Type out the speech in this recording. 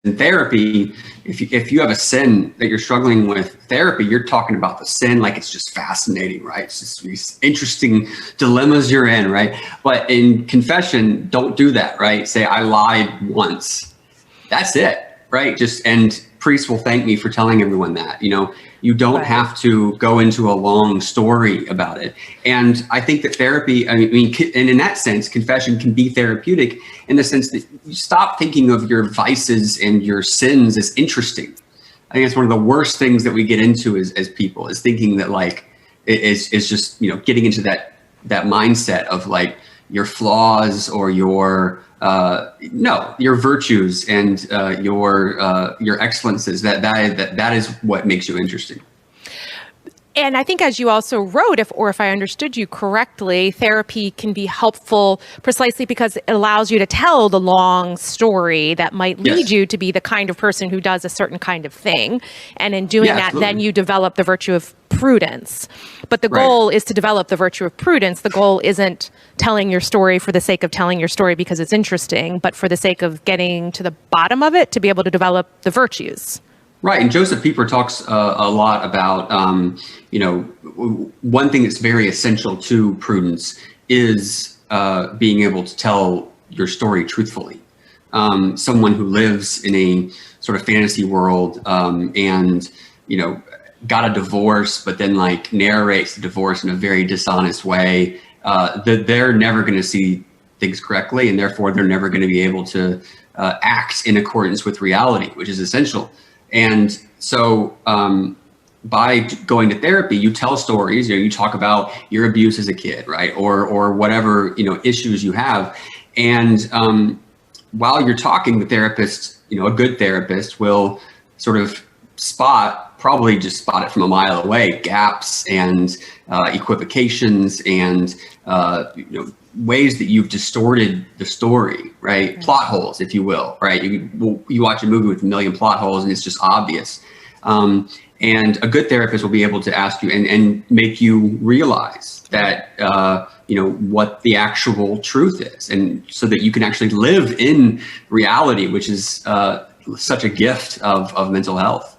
in therapy, if you have a sin that you're struggling with, therapy, you're talking about the sin like it's just fascinating, right? It's just these interesting dilemmas you're in, right? But in confession, don't do that, right? Say, I lied once. That's it, right? And priests will thank me for telling everyone that. You don't have to go into a long story about it. And I think that therapy, and in that sense, confession can be therapeutic in the sense that you stop thinking of your vices and your sins as interesting. I think it's one of the worst things that we get into as people, is thinking that it's just, getting into that mindset of like your flaws or your virtues and your excellences. That is what makes you interesting. And I think, as you also wrote, if I understood you correctly, therapy can be helpful precisely because it allows you to tell the long story that might lead you to be the kind of person who does a certain kind of thing. And in doing that, absolutely, then you develop the virtue of prudence. But the goal is to develop the virtue of prudence. The goal isn't telling your story for the sake of telling your story because it's interesting, but for the sake of getting to the bottom of it, to be able to develop the virtues. Right. And Joseph Pieper talks a lot about, one thing that's very essential to prudence is being able to tell your story truthfully. Someone who lives in a sort of fantasy world and, got a divorce, but then narrates the divorce in a very dishonest way, they're never going to see things correctly, and therefore they're never going to be able to act in accordance with reality, which is essential. And so by going to therapy, you tell stories, you talk about your abuse as a kid, right? Or whatever, issues you have. And while you're talking, the therapist, a good therapist will sort of probably just spot it from a mile away, gaps and equivocations and, ways that you've distorted the story, right? Mm-hmm. Plot holes, if you will, right? You watch a movie with a million plot holes and it's just obvious. And a good therapist will be able to ask you and make you realize that, what the actual truth is, and so that you can actually live in reality, which is such a gift of mental health.